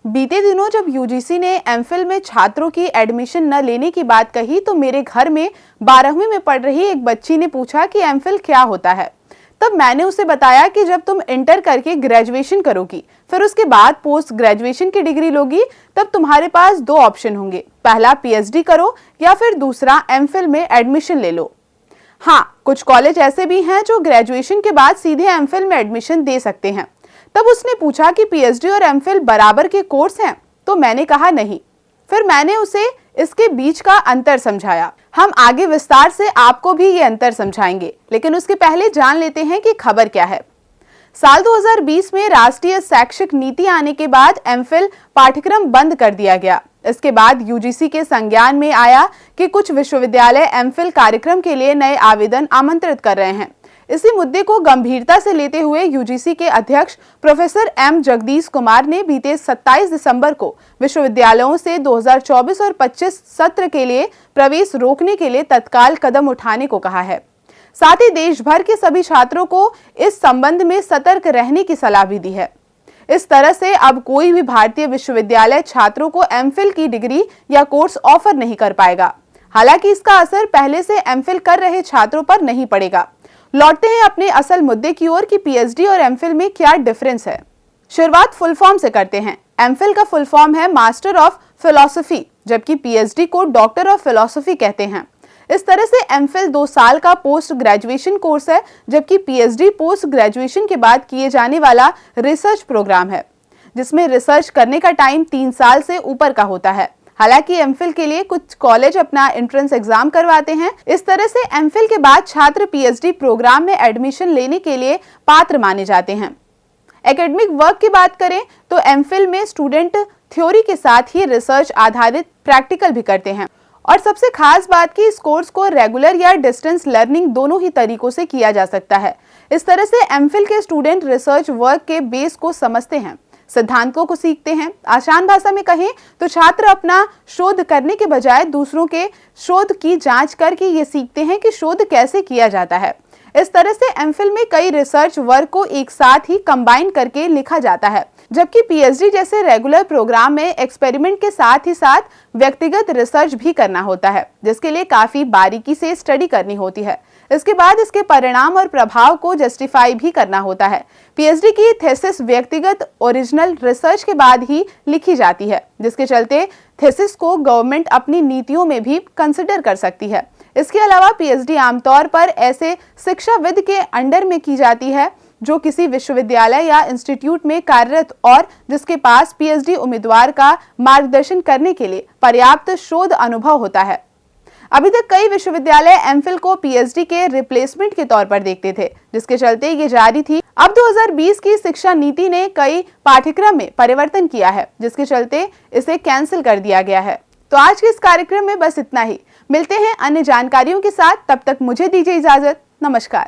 बीते दिनों जब यूजीसी ने एमफिल में छात्रों की एडमिशन न लेने की बात कही तो मेरे घर में 12वीं में पढ़ रही एक बच्ची ने पूछा कि एमफिल क्या होता है। तब मैंने उसे बताया कि जब तुम इंटर करके ग्रेजुएशन करोगी, फिर उसके बाद पोस्ट ग्रेजुएशन की डिग्री लोगी, तब तुम्हारे पास दो ऑप्शन होंगे, पहला पीएचडी करो या फिर दूसरा एमफिल में एडमिशन ले लो। हाँ, कुछ कॉलेज ऐसे भी हैं जो ग्रेजुएशन के बाद सीधे एमफिल में एडमिशन दे सकते हैं। तब उसने पूछा कि पीएचडी और एमफिल बराबर के कोर्स हैं, तो मैंने कहा नहीं। फिर मैंने उसे इसके बीच का अंतर समझाया। हम आगे विस्तार से आपको भी ये अंतर समझाएंगे, लेकिन उसके पहले जान लेते हैं कि खबर क्या है। साल 2020 में राष्ट्रीय शैक्षिक नीति आने के बाद एमफिल पाठ्यक्रम बंद कर दिया गया। इसके बाद यूजीसी के संज्ञान में आया कि कुछ विश्वविद्यालय एमफिल कार्यक्रम के लिए नए आवेदन आमंत्रित कर रहे हैं। इसी मुद्दे को गंभीरता से लेते हुए यूजीसी के अध्यक्ष प्रोफेसर एम जगदीश कुमार ने बीते 27 दिसंबर को विश्वविद्यालयों से 2024 और 25 सत्र के लिए प्रवेश रोकने के लिए तत्काल कदम उठाने को कहा है। साथ ही देश भर के सभी छात्रों को इस संबंध में सतर्क रहने की सलाह भी दी है। इस तरह से अब कोई भी भारतीय विश्वविद्यालय छात्रों को एमफिल की डिग्री या कोर्स ऑफर नहीं कर पाएगा। हालांकि इसका असर पहले से एमफिल कर रहे छात्रों पर नहीं पड़ेगा। लौटते हैं अपने असल मुद्दे की ओर कि पीएचडी और एमफिल में क्या डिफरेंस है। शुरुआत फुल फॉर्म से करते हैं। एमफिल का फुल फॉर्म है मास्टर ऑफ फिलॉसफी, जबकि पीएचडी को डॉक्टर ऑफ फिलॉसफी कहते हैं। इस तरह से एमफिल 2 साल का पोस्ट ग्रेजुएशन कोर्स है, जबकि पीएचडी पोस्ट ग्रेजुएशन के बाद किए जाने वाला रिसर्च प्रोग्राम है, जिसमें रिसर्च करने का टाइम 3 साल से ऊपर का होता है। हालांकि एमफिल के लिए कुछ कॉलेज अपना एंट्रेंस एग्जाम करवाते हैं। इस तरह से एमफिल के बाद छात्र पीएचडी प्रोग्राम में एडमिशन लेने के लिए पात्र माने जाते हैं। एकेडमिक वर्क की बात करें तो एमफिल में स्टूडेंट थ्योरी के साथ ही रिसर्च आधारित प्रैक्टिकल भी करते हैं। और सबसे खास बात कि इस कोर्स को रेगुलर या डिस्टेंस लर्निंग दोनों ही तरीकों से किया जा सकता है। इस तरह से एमफिल के स्टूडेंट रिसर्च वर्क के बेस को समझते हैं, सिद्धांतों को सीखते हैं। आसान भाषा में कहें तो छात्र अपना शोध करने के बजाय दूसरों के शोध की जांच करके ये सीखते हैं कि शोध कैसे किया जाता है। इस तरह से एमफिल में कई रिसर्च वर्क को एक साथ ही कंबाइन करके लिखा जाता है, जबकि पीएचडी जैसे रेगुलर प्रोग्राम में एक्सपेरिमेंट के साथ ही साथ व्यक्तिगत रिसर्च भी करना होता है, जिसके लिए काफी बारीकी से स्टडी करनी होती है। इसके बाद इसके परिणाम और प्रभाव को जस्टिफाई भी करना होता है। पीएचडी की थीसिस व्यक्तिगत ओरिजिनल रिसर्च के बाद ही लिखी जाती है, जिसके चलते थीसिस को गवर्नमेंट अपनी नीतियों में भी कंसिडर कर सकती है। इसके अलावा पीएचडी आमतौर पर ऐसे शिक्षाविद के अंडर में की जाती है जो किसी विश्वविद्यालय या इंस्टीट्यूट में कार्यरत और जिसके पास पीएचडी उम्मीदवार का मार्गदर्शन करने के लिए पर्याप्त शोध अनुभव होता है। अभी तक कई विश्वविद्यालय एमफिल को पीएचडी के रिप्लेसमेंट के तौर पर देखते थे, जिसके चलते ये जारी थी। अब 2020 की शिक्षा नीति ने कई पाठ्यक्रम में परिवर्तन किया है, जिसके चलते इसे कैंसिल कर दिया गया है। तो आज के इस कार्यक्रम में बस इतना ही। मिलते हैं अन्य जानकारियों के साथ, तब तक मुझे दीजिए इजाजत। नमस्कार।